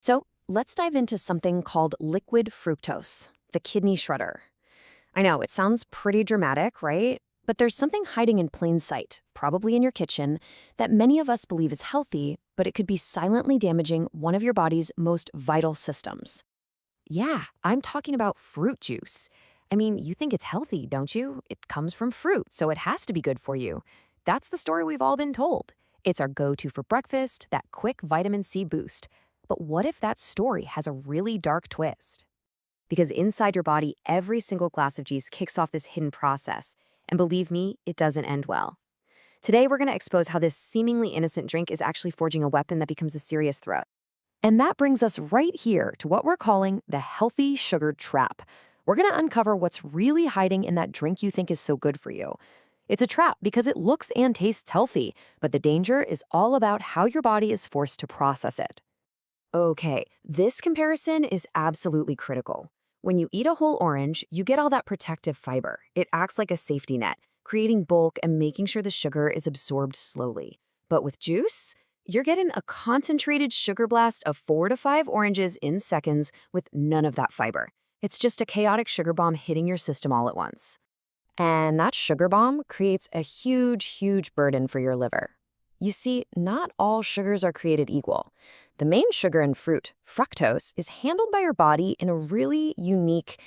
So let's dive into something called liquid fructose, the kidney shredder. I know, it sounds pretty dramatic, right? But there's something hiding in plain sight, probably in your kitchen, that many of us believe is healthy, but it could be silently damaging one of your body's most vital systems. Yeah, I'm talking about fruit juice. I mean, you think it's healthy, don't you? It comes from fruit, so it has to be good for you. That's the story we've all been told. It's our go-to for breakfast, that quick vitamin C boost. But what if that story has a really dark twist? Because inside your body, every single glass of juice kicks off this hidden process. And believe me, it doesn't end well. Today, we're going to expose how this seemingly innocent drink is actually forging a weapon that becomes a serious threat. And that brings us right here to what we're calling the healthy sugar trap. We're going to uncover what's really hiding in that drink you think is so good for you. It's a trap because it looks and tastes healthy, but the danger is all about how your body is forced to process it. Okay, this comparison is absolutely critical. When you eat a whole orange, you get all that protective fiber. It acts like a safety net, creating bulk and making sure the sugar is absorbed slowly. But with juice, you're getting a concentrated sugar blast of 4 to 5 oranges in seconds with none of that fiber. It's just a chaotic sugar bomb hitting your system all at once. And that sugar bomb creates a huge burden for your liver. You see, not all sugars are created equal. The main sugar in fruit, fructose, is handled by your body in a really unique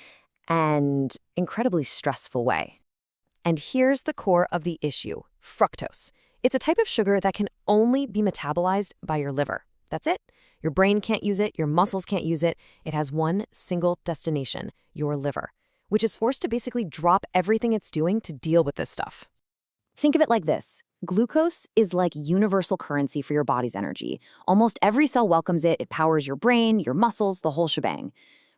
and incredibly stressful way. And here's the core of the issue, fructose. It's a type of sugar that can only be metabolized by your liver. That's it. Your brain can't use it, your muscles can't use it. It has one single destination, your liver, which is forced to basically drop everything it's doing to deal with this stuff. Think of it like this. Glucose is like universal currency for your body's energy. Almost every cell welcomes it. It powers your brain, your muscles, the whole shebang.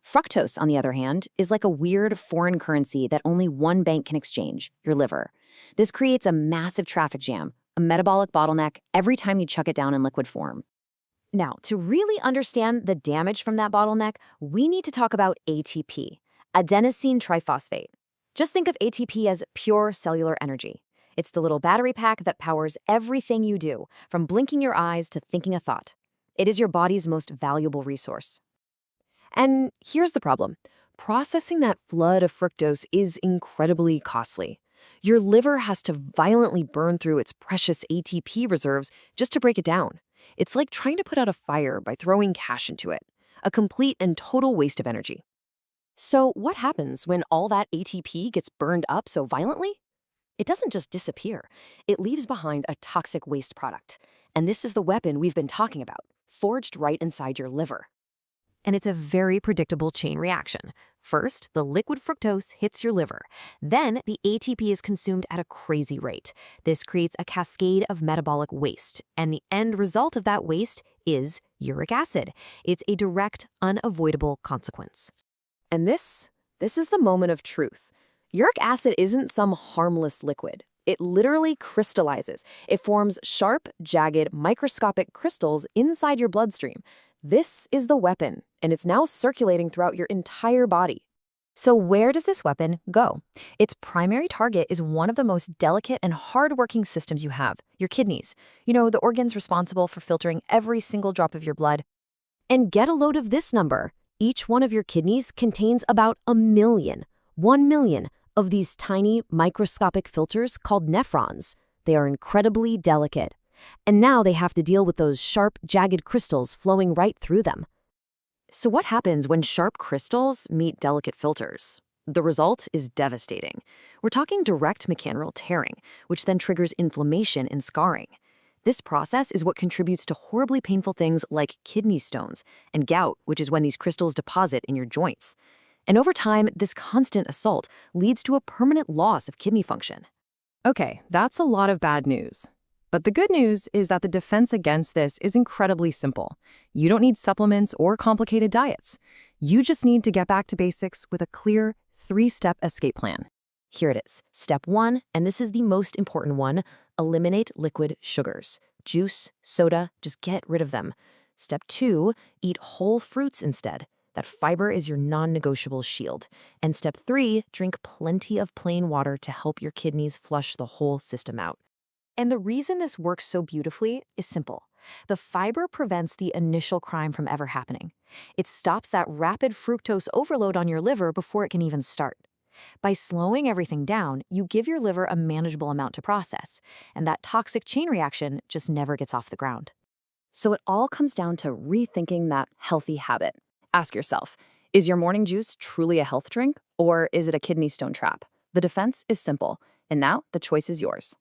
Fructose, on the other hand, is like a weird foreign currency that only one bank can exchange, your liver. This creates a massive traffic jam, a metabolic bottleneck every time you chuck it down in liquid form. Now, to really understand the damage from that bottleneck, we need to talk about ATP, adenosine triphosphate. Just think of ATP as pure cellular energy. It's the little battery pack that powers everything you do, from blinking your eyes to thinking a thought. It is your body's most valuable resource. And here's the problem. Processing that flood of fructose is incredibly costly. Your liver has to violently burn through its precious ATP reserves just to break it down. It's like trying to put out a fire by throwing cash into it. A complete and total waste of energy. So what happens when all that ATP gets burned up so violently? It doesn't just disappear. It leaves behind a toxic waste product. And this is the weapon we've been talking about, forged right inside your liver. And it's a very predictable chain reaction. First, the liquid fructose hits your liver. Then, the ATP is consumed at a crazy rate. This creates a cascade of metabolic waste. And the end result of that waste is uric acid. It's a direct, unavoidable consequence. And this is the moment of truth. Uric acid isn't some harmless liquid. It literally crystallizes. It forms sharp, jagged, microscopic crystals inside your bloodstream. This is the weapon, and it's now circulating throughout your entire body. So where does this weapon go? Its primary target is one of the most delicate and hard-working systems you have, your kidneys. You know, the organs responsible for filtering every single drop of your blood. And get a load of this number. Each one of your kidneys contains about 1 million of these tiny microscopic filters called nephrons. They are incredibly delicate. And now they have to deal with those sharp, jagged crystals flowing right through them. So what happens when sharp crystals meet delicate filters? The result is devastating. We're talking direct mechanical tearing, which then triggers inflammation and scarring. This process is what contributes to horribly painful things like kidney stones and gout, which is when these crystals deposit in your joints. And over time, this constant assault leads to a permanent loss of kidney function. Okay, that's a lot of bad news. But the good news is that the defense against this is incredibly simple. You don't need supplements or complicated diets. You just need to get back to basics with a clear 3-step escape plan. Here it is. Step 1, and this is the most important one, eliminate liquid sugars. Juice, soda, just get rid of them. Step 2, eat whole fruits instead. That fiber is your non-negotiable shield. And step 3, drink plenty of plain water to help your kidneys flush the whole system out. And the reason this works so beautifully is simple. The fiber prevents the initial crime from ever happening. It stops that rapid fructose overload on your liver before it can even start. By slowing everything down, you give your liver a manageable amount to process, and that toxic chain reaction just never gets off the ground. So it all comes down to rethinking that healthy habit. Ask yourself, is your morning juice truly a health drink, or is it a kidney stone trap? The defense is simple, and now the choice is yours.